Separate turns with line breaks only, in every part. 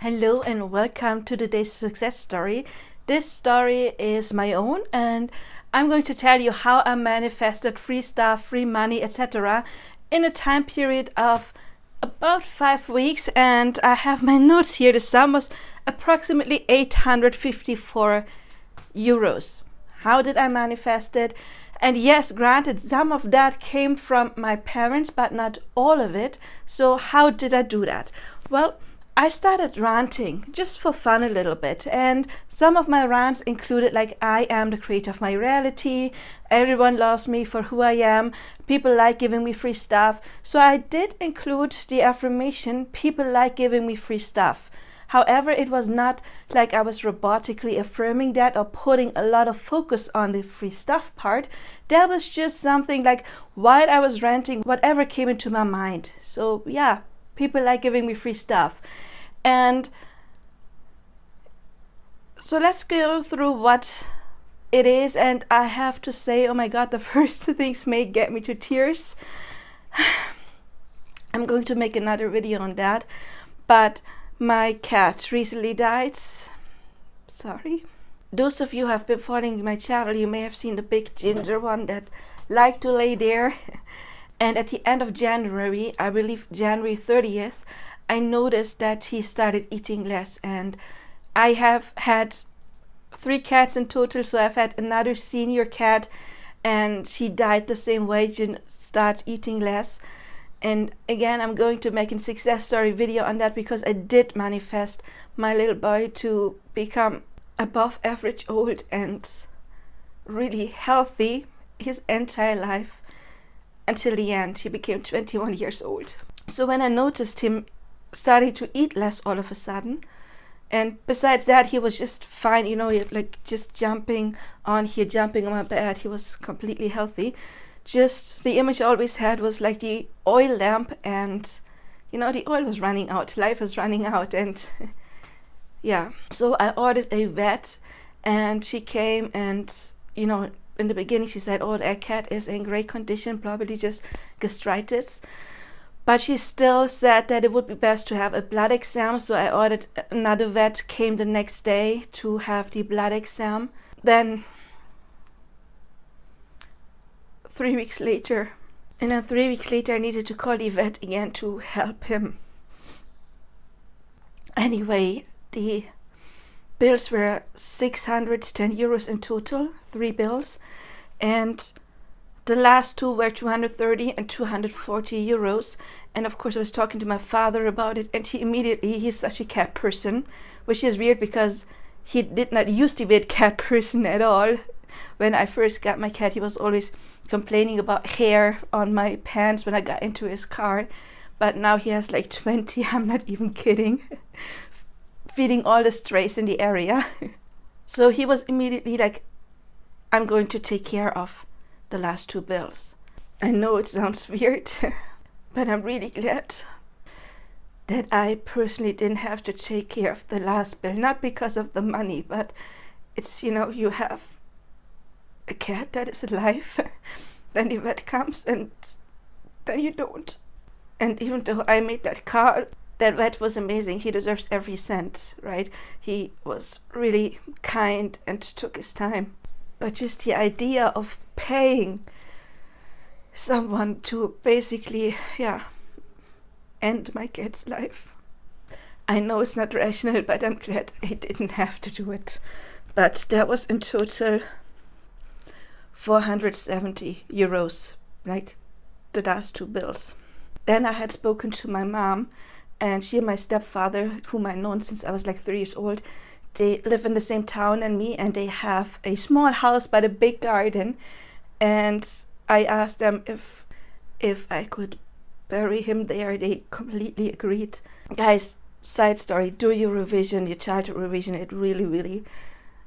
Hello and welcome to today's success story. This story is my own and I'm going to tell you how I manifested free stuff, free money, etc. in a time period of about 5 weeks, and I have my notes here. The sum was approximately 854 euros. How did I manifest it? And yes, granted, some of that came from my parents, but not all of it. So how did I do that? Well, I started ranting just for fun a little bit, and some of my rants included like, I am the creator of my reality, everyone loves me for who I am, people like giving me free stuff. So I did include the affirmation, people like giving me free stuff. However, it was not like I was robotically affirming that or putting a lot of focus on the free stuff part. That was just something like, while I was ranting, whatever came into my mind. So yeah, people like giving me free stuff. And so let's go through what it is. And I have to say, oh my god, the first things may get me to tears. I'm going to make another video on that. But my cat recently died. Sorry. Those of you who have been following my channel, you may have seen the big ginger one that liked to lay there. And at the end of January, I believe January 30th, I noticed that he started eating less. And I have had 3 cats in total, so I've had another senior cat, and she died the same way. She started eating less. And again, I'm going to make a success story video on that, because I did manifest my little boy to become above average old and really healthy his entire life until the end. He became 21 years old. So when I noticed him starting to eat less all of a sudden, and besides that, he was just fine, you know, like just jumping on my bed. He was completely healthy. Just the image I always had was like the oil lamp, and you know, the oil was running out, life was running out. And yeah, so I ordered a vet, and she came, and you know, in the beginning she said, oh, that cat is in great condition, probably just gastritis. But she still said that it would be best to have a blood exam. So I ordered another vet, came the next day to have the blood exam. Then 3 weeks later, and then 3 weeks later, I needed to call the vet again to help him. Anyway, the bills were 610 euros in total, 3 bills. And the last 2 were 230 and 240 euros. And of course, I was talking to my father about it, and he's such a cat person, which is weird because he did not used to be a cat person at all. When I first got my cat, he was always complaining about hair on my pants when I got into his car. But now he has like 20, I'm not even kidding, feeding all the strays in the area. So he was immediately like, I'm going to take care of the last 2 bills. I know it sounds weird, but I'm really glad that I personally didn't have to take care of the last bill. Not because of the money, but it's, you know, you have a cat that is alive, then the vet comes, and then you don't. And even though I made that call, that vet was amazing. He deserves every cent, right? He was really kind and took his time. But just the idea of paying someone to basically, end my cat's life. I know it's not rational, but I'm glad I didn't have to do it. But that was in total 470 euros, like the last 2 bills. Then I had spoken to my mom, and she and my stepfather, whom I've known since I was like 3 years old, they live in the same town as me, and they have a small house but a big garden. And I asked them if I could bury him there. They completely agreed. Guys, side story, do your revision, your childhood revision. It really, really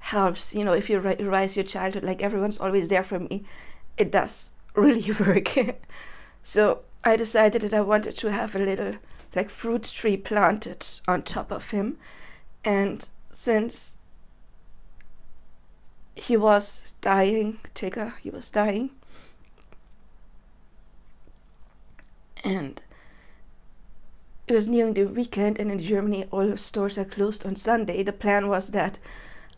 helps. You know, if you revise your childhood, like everyone's always there for me, it does really work. So I decided that I wanted to have a little like fruit tree planted on top of him. And since he was dying, Tigger, he was dying, and it was nearing the weekend, and in Germany all stores are closed on Sunday. The plan was that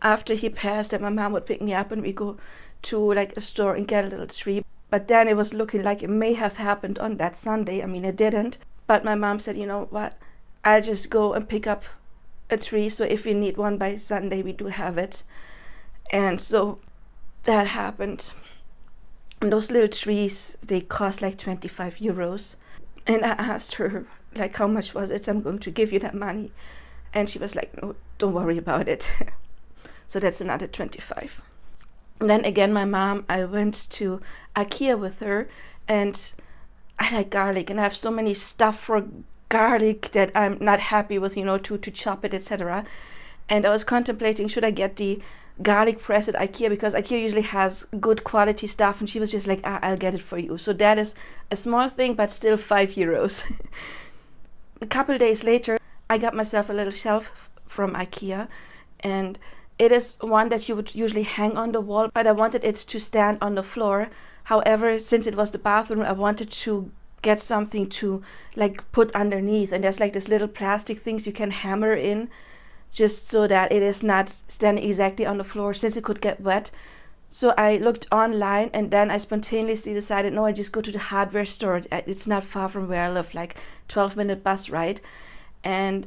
after he passed, that my mom would pick me up and we go to like a store and get a little tree. But then it was looking like it may have happened on that Sunday. I mean, it didn't. But my mom said, you know what, I'll just go and pick up a tree. So if we need one by Sunday, we do have it. And so that happened. And those little trees, they cost like 25 euros. And I asked her, like, how much was it? I'm going to give you that money. And she was like, no, don't worry about it. So that's another 25. And then again, my mom, I went to IKEA with her, and I like garlic, and I have so many stuff for garlic that I'm not happy with, to chop it, etc. And I was contemplating, should I get the garlic press at IKEA, because IKEA usually has good quality stuff, and she was just like, I'll get it for you. So that is a small thing, but still 5 euros. A couple days later, I got myself a little shelf from IKEA, and it is one that you would usually hang on the wall, but I wanted it to stand on the floor. However, since it was the bathroom, I wanted to get something to like put underneath, and there's like this little plastic things you can hammer in, just so that it is not standing exactly on the floor, since it could get wet. So I looked online, and then I spontaneously decided, no, I just go to the hardware store. It's not far from where I live, like 12-minute bus ride. And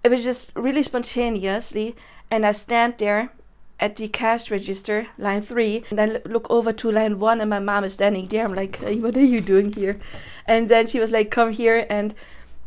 it was just really spontaneously, and I stand there at the cash register, line 3, and I look over to line 1, and my mom is standing there. I'm like, hey, what are you doing here? And then she was like, come here, and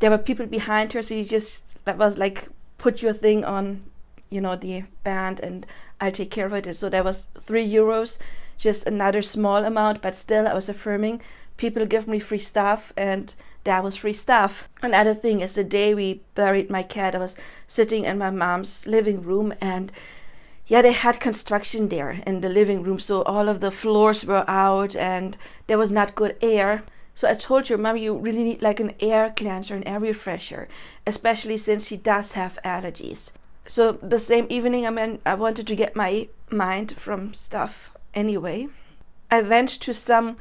there were people behind her, so you just was like, put your thing on, the band, and I'll take care of it. And so that was 3 euros, just another small amount, but still I was affirming people give me free stuff, and that was free stuff. Another thing is, the day we buried my cat, I was sitting in my mom's living room, and yeah, they had construction there in the living room, so all of the floors were out and there was not good air. So I told her, Mom, you really need like an air cleanser, an air refresher, especially since she does have allergies. So the same evening, I wanted to get my mind from stuff anyway. I went to some,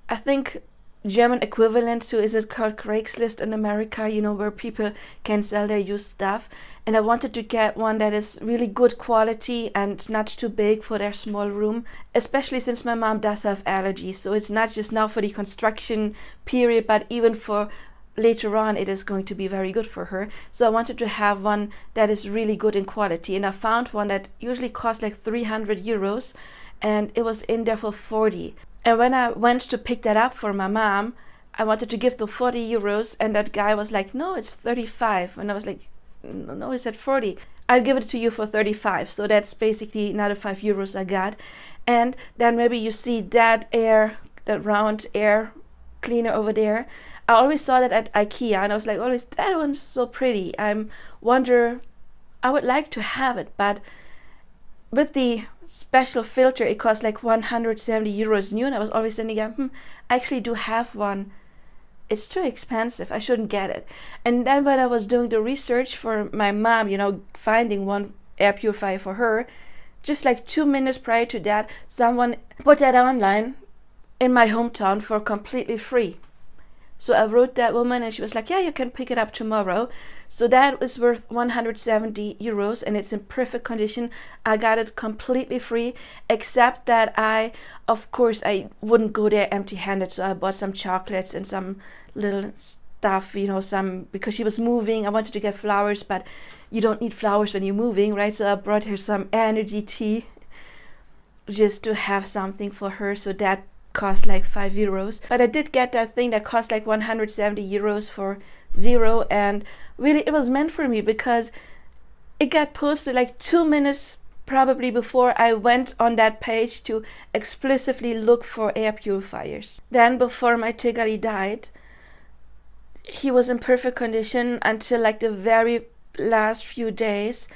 I think, German equivalent to, is it called Craigslist in America, where people can sell their used stuff. And I wanted to get one that is really good quality and not too big for their small room, especially since my mom does have allergies. So it's not just now for the construction period, but even for later on, it is going to be very good for her. So I wanted to have one that is really good in quality. And I found one that usually costs like 300 euros, and it was in there for 40. And when I went to pick that up for my mom, I wanted to give the 40 euros, and that guy was like, no, it's 35. And I was like, no, he said 40. I'll give it to you for 35. So that's basically another 5 euros I got. And then maybe you see that round air cleaner over there. I always saw that at IKEA, and I was like, always, that one's so pretty. I would like to have it, but with the special filter, it costs like 170 euros new, and I was always thinking, I actually do have one. It's too expensive. I shouldn't get it. And then when I was doing the research for my mom, finding one air purifier for her, just like 2 minutes prior to that, someone put that online in my hometown for completely free. So I wrote that woman, and she was like, yeah, you can pick it up tomorrow. So that is worth 170 euros, and it's in perfect condition. I got it completely free, except that of course, I wouldn't go there empty-handed. So I bought some chocolates and some little stuff, because she was moving. I wanted to get flowers, but you don't need flowers when you're moving, right? So I brought her some energy tea just to have something for her. So that cost like 5 euros, but I did get that thing that cost like 170 euros for 0, and really it was meant for me, because it got posted like 2 minutes probably before I went on that page to explicitly look for air purifiers. Then before my Tigger died, he was in perfect condition until like the very last few days,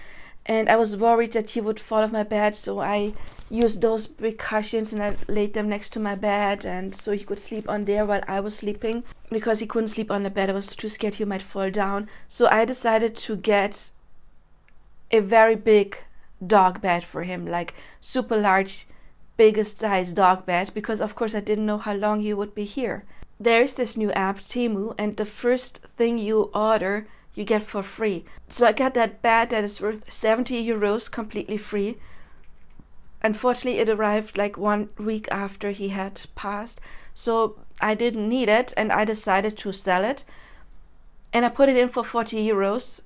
and I was worried that he would fall off my bed, so I used those big cushions and I laid them next to my bed, and so he could sleep on there while I was sleeping, because he couldn't sleep on the bed. I was too scared he might fall down. So I decided to get a very big dog bed for him, like super large, biggest size dog bed, because of course I didn't know how long he would be here. there's this new app, Temu, and the first thing you order, you get for free. So I got that bed that is worth 70 euros completely free. Unfortunately, it arrived like 1 week after he had passed, so I didn't need it, and I decided to sell it. And I put it in for 40 euros,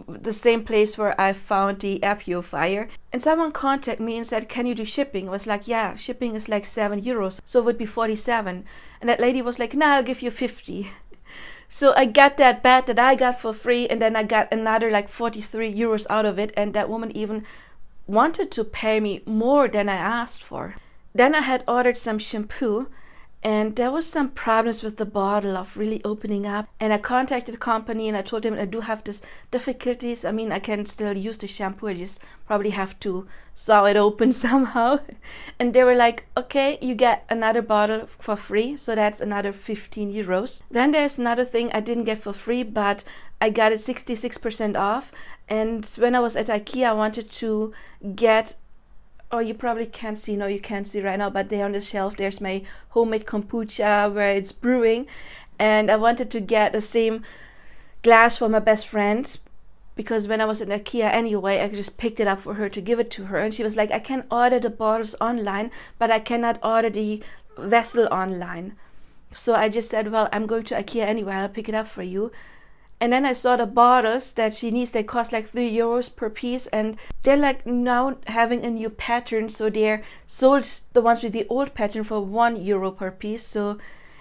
the same place where I found the app fire. And someone contacted me and said, can you do shipping? I was like, yeah, shipping is like 7 euros, so it would be 47. And that lady was like, nah, I'll give you 50. So I got that bed that I got for free, and then I got another like 43 euros out of it, and that woman even wanted to pay me more than I asked for. Then I had ordered some shampoo, and there was some problems with the bottle of really opening up, and I contacted the company and I told them I do have these difficulties. I mean, I can still use the shampoo, I just probably have to saw it open somehow. And they were like, okay, you get another bottle for free, so that's another 15 euros. Then there's another thing I didn't get for free, but I got it 66% off. And when I was at IKEA, I wanted to get, oh, you probably can't see, no, you can't see right now, but there on the shelf, there's my homemade kombucha where it's brewing. And I wanted to get the same glass for my best friend, because when I was in IKEA anyway, I just picked it up for her to give it to her. And she was like, I can order the bottles online, but I cannot order the vessel online. So I just said, well, I'm going to IKEA anyway, I'll pick it up for you. And then I saw the bottles that she needs, they cost like 3 euros per piece, and they're like now having a new pattern, so they're sold the ones with the old pattern for 1 euro per piece. So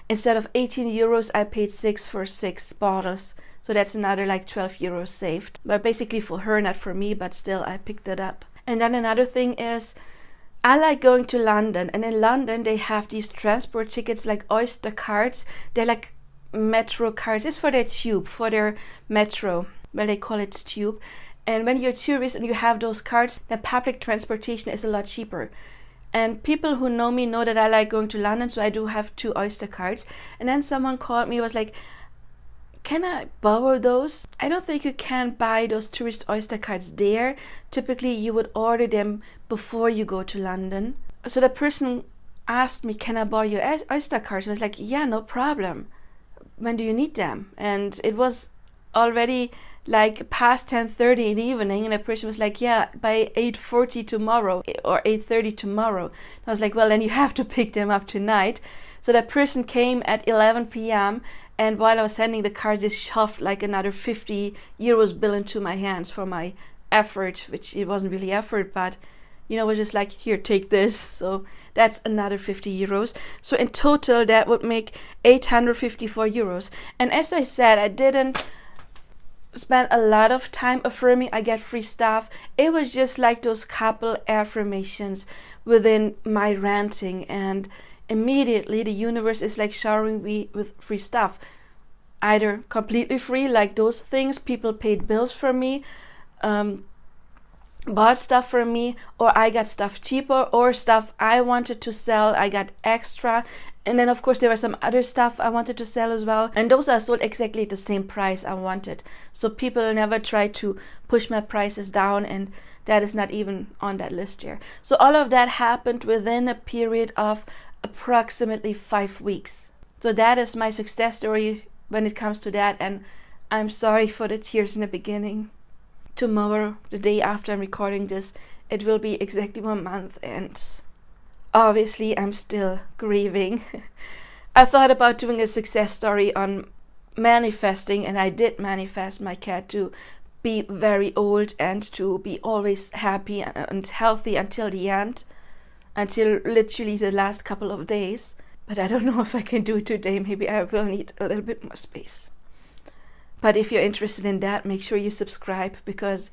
instead of 18 euros, I paid 6 for 6 bottles. So that's another like 12 euros saved. But basically for her, not for me, but still I picked it up. And then another thing is, I like going to London, and in London they have these transport tickets like Oyster cards. They're like metro cards. It's for their tube, for their metro, well, they call it tube. And when you're a tourist and you have those cards, then public transportation is a lot cheaper. And people who know me know that I like going to London, so I do have 2 Oyster cards. And then someone called me, was like, can I borrow those? I don't think you can buy those tourist Oyster cards there. Typically you would order them before you go to London. So the person asked me, can I borrow your Oyster cards? I was like, yeah, no problem. When do you need them? And it was already like past 10:30 in the evening, and the person was like, yeah, by 8:40 tomorrow or 8:30 tomorrow. And I was like, well, then you have to pick them up tonight. So that person came at 11 p.m. and while I was sending the card, just shoved like another 50 euros bill into my hands for my effort, which it wasn't really effort, but you know, was just like, here, take this. So that's another 50 euros. So in total, that would make 854 euros. And as I said, I didn't spend a lot of time affirming I get free stuff. It was just like those couple affirmations within my ranting, and immediately the universe is like showering me with free stuff. Either completely free, like those things, people paid bills for me, bought stuff for me, or I got stuff cheaper, or stuff I wanted to sell, I got extra. And then of course there was some other stuff I wanted to sell as well, and those are sold exactly at the same price I wanted. So people never try to push my prices down, and that is not even on that list here. So all of that happened within a period of approximately 5 weeks. So that is my success story when it comes to that, and I'm sorry for the tears in the beginning. Tomorrow, the day after I'm recording this, it will be exactly 1 month, and obviously I'm still grieving. I thought about doing a success story on manifesting, and I did manifest my cat to be very old and to be always happy and healthy until the end, until literally the last couple of days. But I don't know if I can do it today. Maybe I will need a little bit more space. But if you're interested in that, make sure you subscribe, because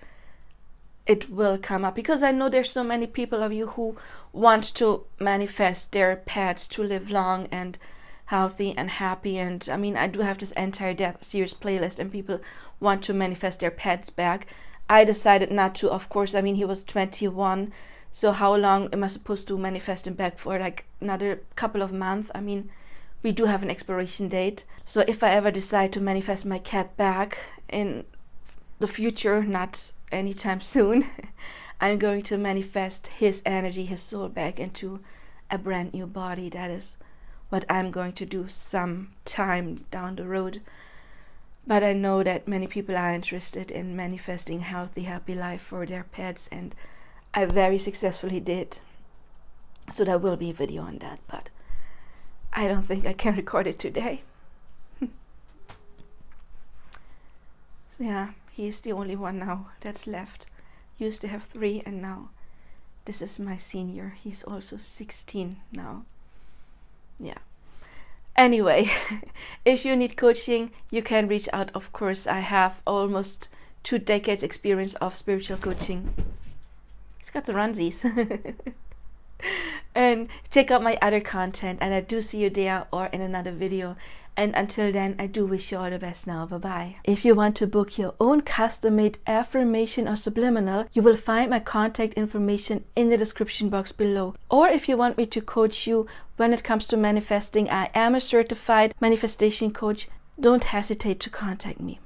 it will come up. Because I know there's so many people of you who want to manifest their pets to live long and healthy and happy. And I mean, I do have this entire Death Series playlist, and people want to manifest their pets back. I decided not to, of course. I mean, he was 21. So how long am I supposed to manifest him back for? Like another couple of months? I mean, we do have an expiration date. So if I ever decide to manifest my cat back in the future, not anytime soon, I'm going to manifest his energy, his soul back into a brand new body. That is what I'm going to do some time down the road. But I know that many people are interested in manifesting healthy, happy life for their pets, and I very successfully did. So there will be a video on that, but I don't think I can record it today. Yeah, he's the only one now that's left. Used to have 3, and now this is my senior. He's also 16 now. Yeah. Anyway, if you need coaching, you can reach out. Of course, I have almost 2 decades experience of spiritual coaching. He's got the runsies. And check out my other content, and I do see you there or in another video. And until then, I do wish you all the best now. Bye bye. If you want to book your own custom-made affirmation or subliminal, you will find my contact information in the description box below. Or if you want me to coach you when it comes to manifesting, I am a certified manifestation coach. Don't hesitate to contact me.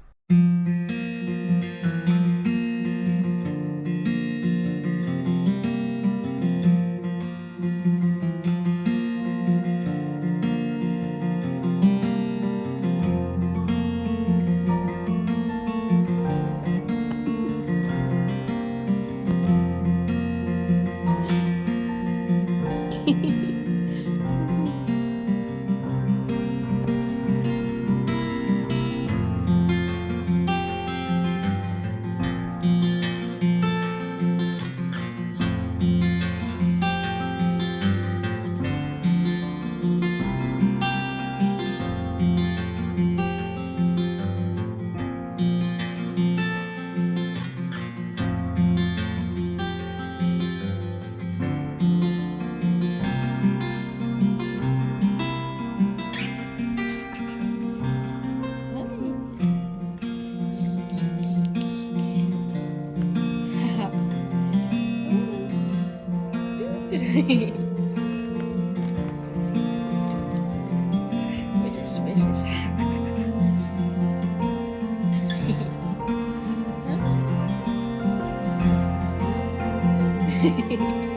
Wishes.